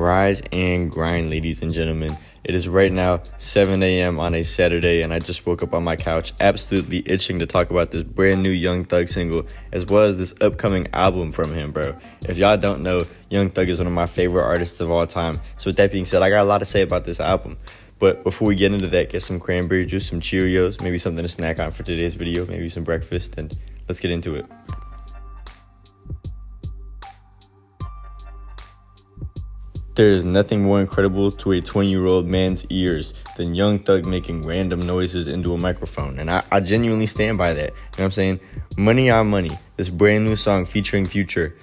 Rise and grind, ladies and gentlemen. It is right now 7 a.m. on a Saturday, and I just woke up on my couch absolutely itching to talk about this brand new Young Thug single, as well as this upcoming album from him, bro. If y'all don't know, Young Thug is one of my favorite artists of all time. So with that being said, I got a lot to say about this album. But before we get into that, get some cranberry juice, some Cheerios, maybe something to snack on for today's video, maybe some breakfast, and let's get into it. There is nothing more incredible to a 20-year-old man's ears than Young Thug making random noises into a microphone. And I genuinely stand by that. You know what I'm saying? Money on Money, this brand new song featuring Future.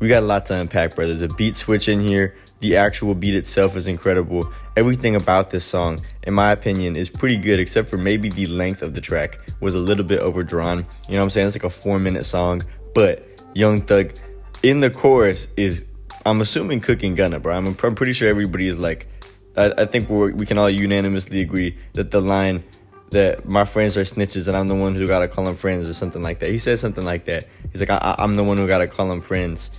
We got a lot to unpack, bro. There's a beat switch in here. The actual beat itself is incredible. Everything about this song, in my opinion, is pretty good, except for maybe the length of the track was a little bit overdrawn. You know what I'm saying? It's like a 4-minute song. But Young Thug in the chorus is, I'm assuming, cooking Gunna, bro. I'm pretty sure everybody is like, I think we can all unanimously agree that the line that my friends are snitches and I'm the one who gotta call them friends or something like that. He says something like that. He's like, I'm the one who gotta call them friends.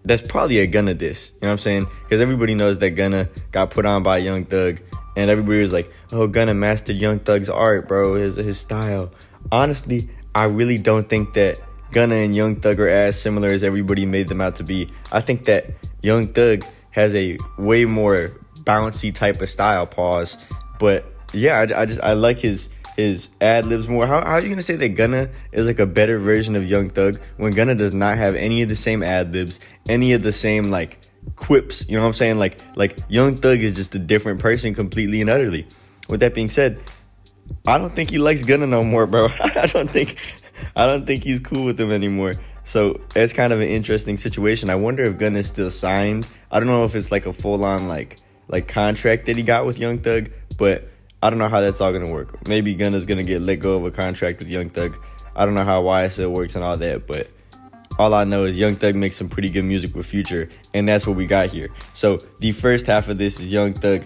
That's probably a Gunna diss, you know what I'm saying? Because everybody knows that Gunna got put on by Young Thug, and everybody was like, oh, Gunna mastered Young Thug's art, bro, his style. Honestly, I really don't think that Gunna and Young Thug are as similar as everybody made them out to be. I think that Young Thug has a way more bouncy type of style, pause. But yeah, I like his ad-libs more. How are you going to say that Gunna is like a better version of Young Thug when Gunna does not have any of the same ad-libs, any of the same like quips, you know what I'm saying? Like Young Thug is just a different person completely and utterly. With that being said, I don't think he likes Gunna no more, bro. I don't think he's cool with him anymore. So it's kind of an interesting situation. I wonder if Gunna is still signed. I don't know if it's like a full-on like contract that he got with Young Thug, but I don't know how that's all going to work. Maybe Gunna's going to get let go of a contract with Young Thug. I don't know how YSL works and all that, but all I know is Young Thug makes some pretty good music with Future, and that's what we got here. So the first half of this is Young Thug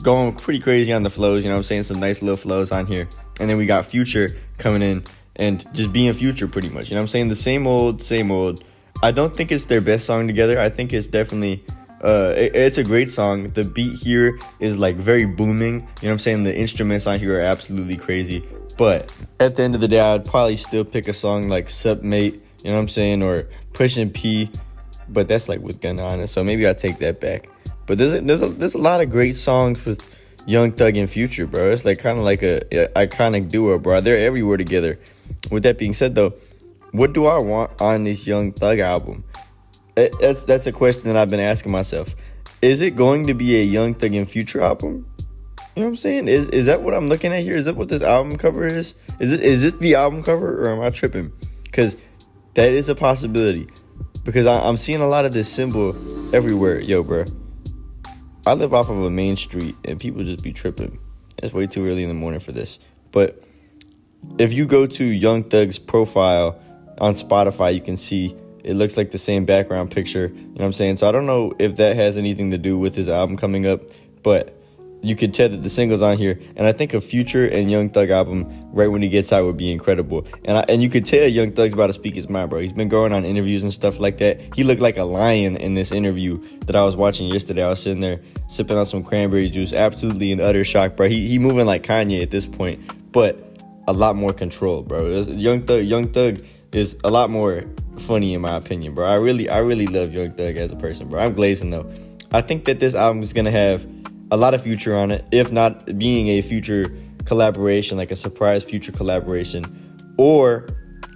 going pretty crazy on the flows, you know what I'm saying? Some nice little flows on here. And then we got Future coming in and just being Future pretty much, you know what I'm saying? The same old, same old. I don't think it's their best song together. I think it's definitely... it's a great song. The beat here is like very booming, you know what I'm saying? The instruments on here are absolutely crazy. But at the end of the day, I'd probably still pick a song like Sup Mate, you know what I'm saying? Or Pushin' P, but that's like with Gunna on it, so maybe I'll take that back. But there's a lot of great songs with Young Thug and Future, bro. It's like kind of like a iconic duo, bro. They're everywhere together. With that being said, though, what do I want on this Young Thug album? That's a question that I've been asking myself. Is it going to be a Young Thug and Future album? You know what I'm saying? Is that what I'm looking at here? Is that what this album cover is? Is it the album cover, or am I tripping? Because that is a possibility. Because I'm seeing a lot of this symbol everywhere. Yo, bro, I live off of a main street, and people just be tripping. It's way too early in the morning for this. But if you go to Young Thug's profile on Spotify, you can see it looks like the same background picture, you know what I'm saying? So I don't know if that has anything to do with his album coming up, but you could tell that the single's on here. And I think a Future and Young Thug album right when he gets out would be incredible. And you could tell Young Thug's about to speak his mind, bro. He's been going on interviews and stuff like that. He looked like a lion in this interview that I was watching yesterday. I was sitting there sipping on some cranberry juice, absolutely in utter shock, bro. He moving like Kanye at this point, but a lot more control, bro. Young Thug is a lot more funny in my opinion, bro. I really love Young Thug as a person, bro. I'm glazing though. I think that this album is gonna have a lot of Future on it, if not being a Future collaboration, like a surprise Future collaboration, or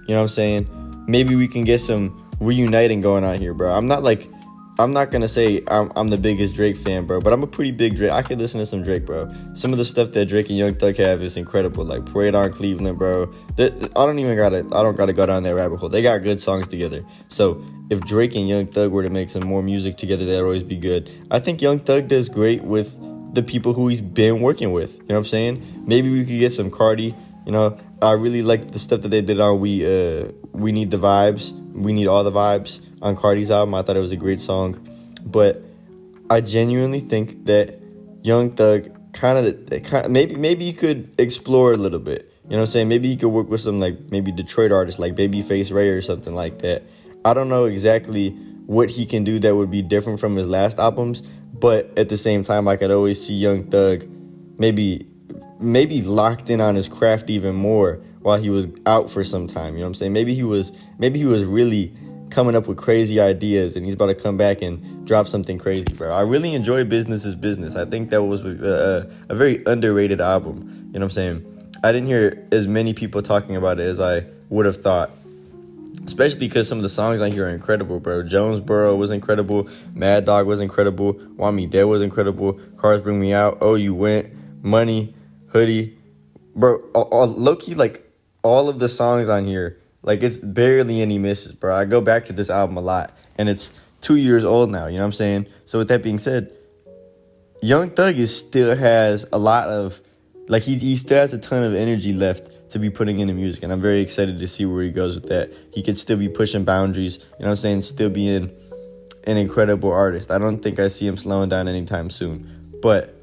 you know what I'm saying, maybe we can get some reuniting going on here, bro. I'm not gonna say I'm the biggest Drake fan, bro, but I'm a pretty big Drake. I can listen to some Drake, bro. Some of the stuff that Drake and Young Thug have is incredible, like Parade on Cleveland, bro. I don't gotta go down that rabbit hole. They got good songs together. So if Drake and Young Thug were to make some more music together, that'd always be good. I think Young Thug does great with the people who he's been working with. You know what I'm saying? Maybe we could get some Cardi. You know, I really like the stuff that they did on We Need the Vibes. We Need All the Vibes on Cardi's album. I thought it was a great song. But I genuinely think that Young Thug maybe he could explore a little bit. You know what I'm saying? Maybe he could work with some like maybe Detroit artists like Babyface Ray or something like that. I don't know exactly what he can do that would be different from his last albums, But at the same time, I could always see Young Thug maybe locked in on his craft even more while he was out for some time. You know what I'm saying? Maybe he was really coming up with crazy ideas, and he's about to come back and drop something crazy, bro. I really enjoy Business is Business. I think that was a very underrated album. You know what I'm saying? I didn't hear as many people talking about it as I would have thought, especially because some of the songs on here are incredible, bro. Jonesboro was incredible. Mad Dog was incredible. Want Me Dead was incredible. Cars Bring Me Out. Oh, You Went. Money. Hoodie. Bro, low-key, like, all of the songs on here, like, it's barely any misses, bro. I go back to this album a lot, and it's 2 years old now, you know what I'm saying? So with that being said, Young Thug still has a lot of, like, he still has a ton of energy left to be putting into music, and I'm very excited to see where he goes with that. He could still be pushing boundaries, you know what I'm saying, still being an incredible artist. I don't think I see him slowing down anytime soon, but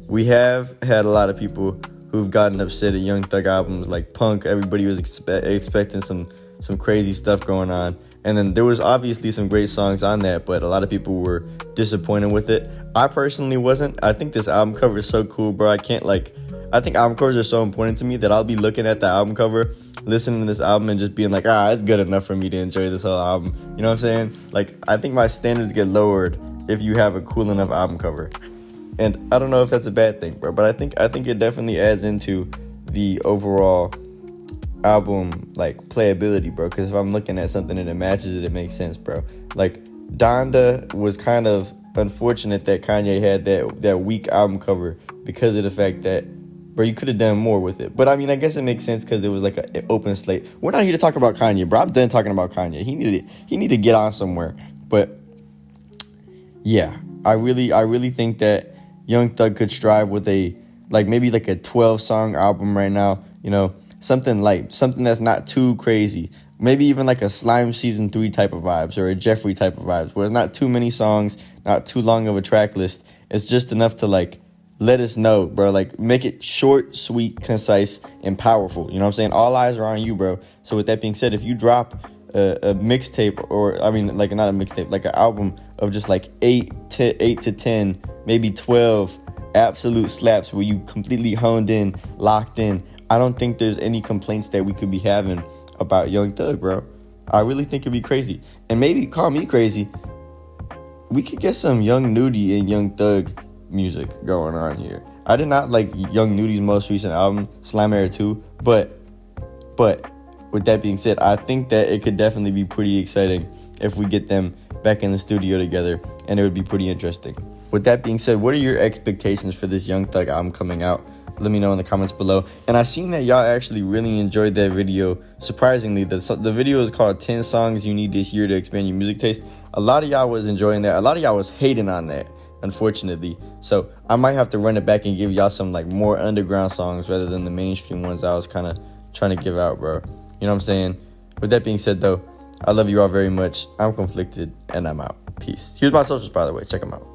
we have had a lot of people who've gotten upset at Young Thug albums, like Punk. Everybody was expecting some crazy stuff going on. And then there was obviously some great songs on that, but a lot of people were disappointed with it. I personally wasn't. I think this album cover is so cool, bro. I think album covers are so important to me that I'll be looking at the album cover, listening to this album, and just being like, it's good enough for me to enjoy this whole album. You know what I'm saying? Like, I think my standards get lowered if you have a cool enough album cover. And I don't know if that's a bad thing, bro, but I think it definitely adds into the overall album, like, playability, bro. Because if I'm looking at something and it matches it, it makes sense, bro. Like, Donda was kind of unfortunate that Kanye had that weak album cover because of the fact that, bro, you could have done more with it. But, I mean, I guess it makes sense because it was like an open slate. We're not here to talk about Kanye, bro. I'm done talking about Kanye. He needed to get on somewhere. But, yeah, I really think that Young Thug could strive with maybe a 12-song album right now, you know, something light, something that's not too crazy. Maybe even like a Slime Season 3 type of vibes or a Jeffrey type of vibes, where it's not too many songs, not too long of a track list. It's just enough to, like, let us know, bro. Like, make it short, sweet, concise, and powerful. You know what I'm saying? All eyes are on you, bro. So with that being said, if you drop a mixtape, or, I mean, like, not a mixtape, like an album of just like 8 to 10, maybe 12 absolute slaps where you completely honed in, locked in, I don't think there's any complaints that we could be having about Young Thug, bro. I really think it'd be crazy. And maybe, call me crazy, we could get some Young Nudie and Young Thug music going on here. I did not like Young Nudie's most recent album, Slime Era 2, but with that being said, I think that it could definitely be pretty exciting if we get them back in the studio together, and it would be pretty interesting. With that being said, what are your expectations for this Young Thug album coming out? Let me know in the comments below. And I seen that y'all actually really enjoyed that video. Surprisingly, the video is called 10 Songs You Need to Hear to Expand Your Music Taste. A lot of y'all was enjoying that. A lot of y'all was hating on that, unfortunately. So I might have to run it back and give y'all some like more underground songs rather than the mainstream ones I was kind of trying to give out, bro. You know what I'm saying? With that being said, though, I love you all very much. I'm conflicted, and I'm out. Peace. Here's my socials, by the way. Check them out.